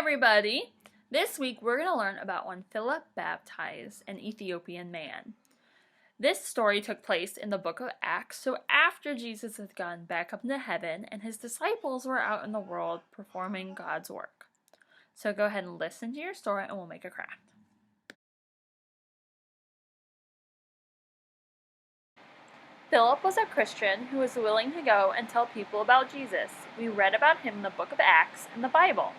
everybody! This week we're going to learn about when Phillip baptized an Ethiopian man. This story took place in the book of Acts, so after Jesus had gone back up into heaven and his disciples were out in the world performing God's work. So go ahead and listen to your story and we'll make a craft. Philip was a Christian who was willing to go and tell people about Jesus. We read about him in the book of Acts in the Bible.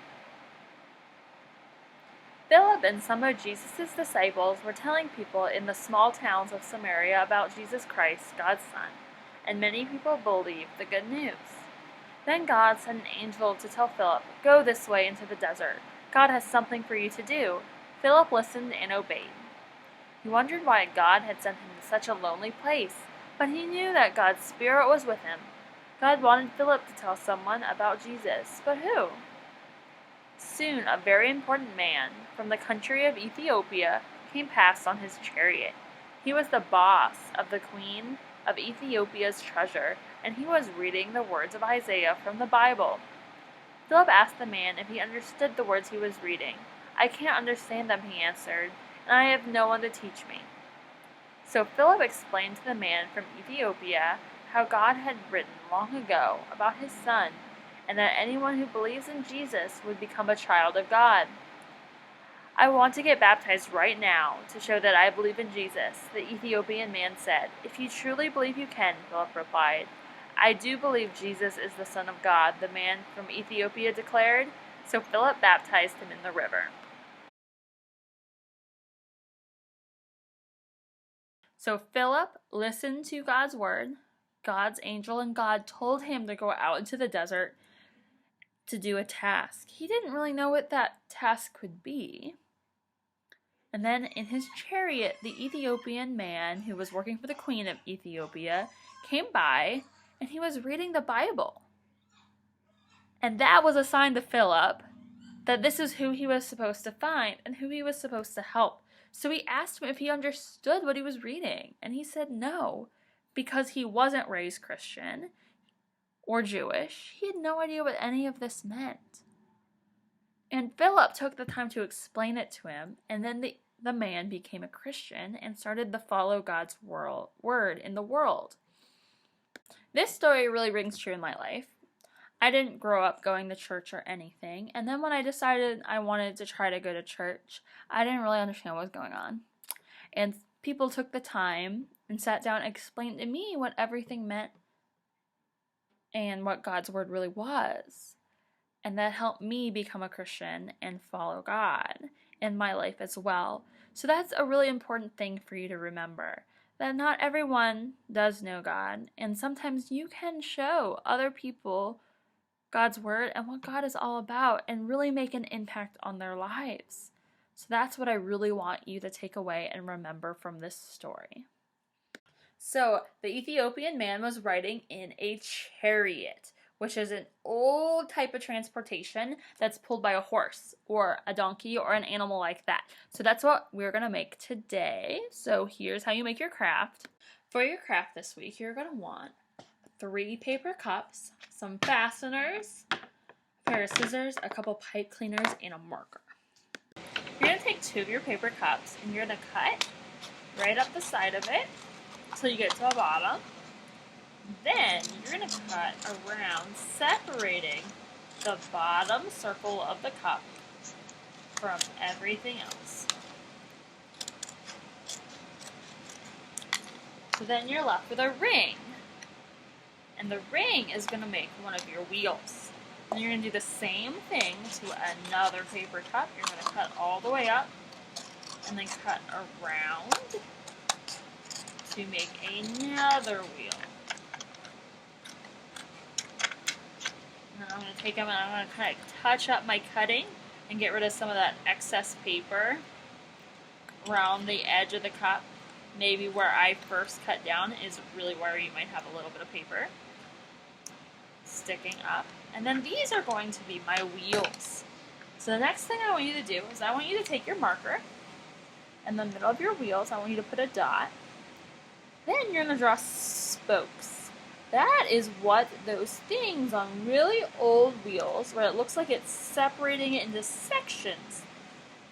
Philip and some of Jesus' disciples were telling people in the small towns of Samaria about Jesus Christ, God's Son, and many people believed the good news. Then God sent an angel to tell Philip, "Go this way into the desert. God has something for you to do." Philip listened and obeyed. He wondered why God had sent him to such a lonely place, but he knew that God's Spirit was with him. God wanted Philip to tell someone about Jesus, but who? Soon a very important man from the country of Ethiopia came past on his chariot. He was the boss of the queen of Ethiopia's treasure, and he was reading the words of Isaiah from the Bible. Philip asked the man if he understood the words he was reading. "I can't understand them," he answered, "and I have no one to teach me." So Philip explained to the man from Ethiopia how God had written long ago about his son, and that anyone who believes in Jesus would become a child of God. "I want to get baptized right now to show that I believe in Jesus," the Ethiopian man said. "If you truly believe you can," Philip replied. "I do believe Jesus is the Son of God," the man from Ethiopia declared, so Philip baptized him in the river. So Philip listened to God's word. God's angel and God told him to go out into the desert to do a task. He didn't really know what that task could be. And then in his chariot, the Ethiopian man who was working for the queen of Ethiopia came by, and he was reading the Bible. And that was a sign to Philip that this is who he was supposed to find and who he was supposed to help. So he asked him if he understood what he was reading, and he said no, because he wasn't raised Christian or Jewish. He had no idea what any of this meant. And Philip took the time to explain it to him, and then the man became a Christian and started to follow God's word in the world. This story really rings true in my life. I didn't grow up going to church or anything, and then when I decided I wanted to try to go to church, I didn't really understand what was going on. And people took the time and sat down and explained to me what everything meant and what God's word really was. And that helped me become a Christian and follow God in my life as well. So that's a really important thing for you to remember, that not everyone does know God, and sometimes you can show other people God's word and what God is all about and really make an impact on their lives. So that's what I really want you to take away and remember from this story. So the Ethiopian man was riding in a chariot, which is an old type of transportation that's pulled by a horse or a donkey or an animal like that. So that's what we're going to make today. So here's how you make your craft. For your craft this week, you're going to want 3 paper cups, some fasteners, a pair of scissors, a couple pipe cleaners, and a marker. You're going to take 2 of your paper cups and you're going to cut right up the side of it until you get to the bottom. Then you're going to cut around, separating the bottom circle of the cup from everything else. So then you're left with a ring. And the ring is going to make one of your wheels. And you're going to do the same thing to another paper cup. You're going to cut all the way up and then cut around to make another wheel. And then I'm going to take them and I'm going to kind of touch up my cutting and get rid of some of that excess paper around the edge of the cup. Maybe where I first cut down is really where you might have a little bit of paper sticking up. And then these are going to be my wheels. So the next thing I want you to do is I want you to take your marker. In the middle of your wheels, I want you to put a dot. Then you're going to draw spokes That is what those things on really old wheels, where it looks like it's separating it into sections.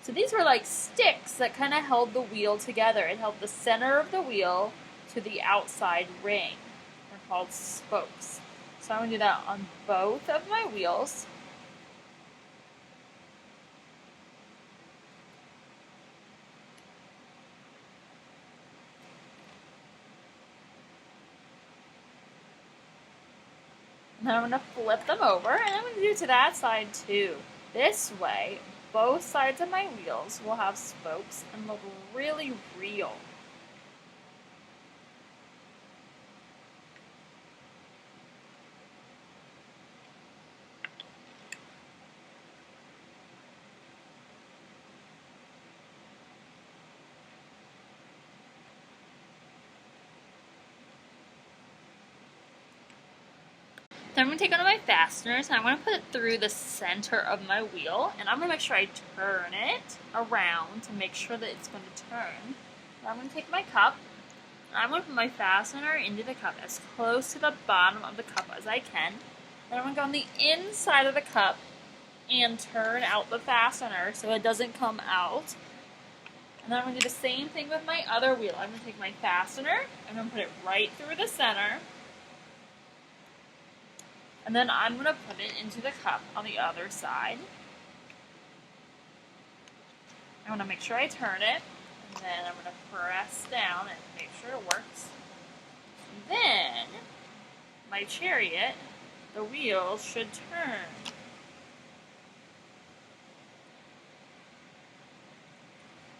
So these were like sticks that kind of held the wheel together. It held the center of the wheel to the outside ring. They're called spokes. So I'm going to do that on both of my wheels. And then I'm going to flip them over, and I'm going to do to that side too. This way, both sides of my wheels will have spokes and look really real. Then I'm going to take one of my fasteners and I'm going to put it through the center of my wheel, and I'm going to make sure I turn it around to make sure that it's going to turn. Then I'm going to take my cup and I'm going to put my fastener into the cup as close to the bottom of the cup as I can. Then I'm going to go on the inside of the cup and turn out the fastener so it doesn't come out. And then I'm going to do the same thing with my other wheel. I'm going to take my fastener, I'm going to put it right through the center. And then I'm going to put it into the cup on the other side. I want to make sure I turn it. And then I'm going to press down and make sure it works. And then, my chariot, the wheels should turn.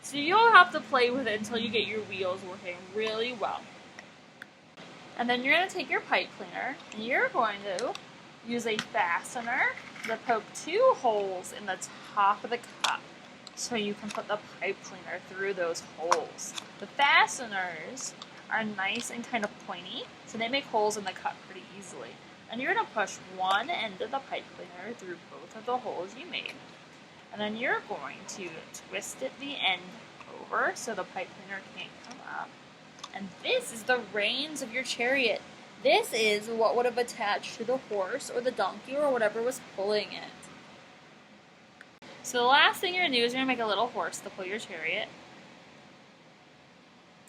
So you'll have to play with it until you get your wheels working really well. And then you're going to take your pipe cleaner and you're going to use a fastener to poke 2 holes in the top of the cup so you can put the pipe cleaner through those holes. The fasteners are nice and kind of pointy, so they make holes in the cup pretty easily. And you're going to push one end of the pipe cleaner through both of the holes you made. And then you're going to twist it the end over so the pipe cleaner can't come up. And this is the reins of your chariot. This is what would have attached to the horse or the donkey or whatever was pulling it. So the last thing you're going to do is you're going to make a little horse to pull your chariot.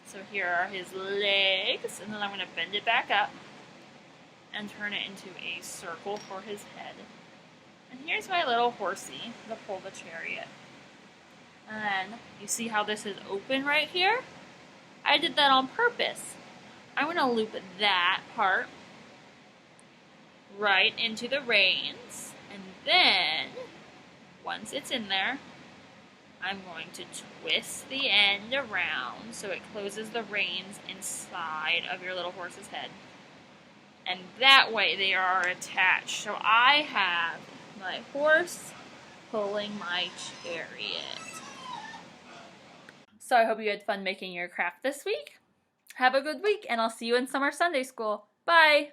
So here are his legs, and then I'm going to bend it back up and turn it into a circle for his head. And here's my little horsey to pull the chariot. And then you see how this is open right here? I did that on purpose. I'm going to loop that part right into the reins, and then once it's in there, I'm going to twist the end around so it closes the reins inside of your little horse's head. And that way they are attached. So I have my horse pulling my chariot. So I hope you had fun making your craft this week. Have a good week, and I'll see you in Summer Sunday School. Bye!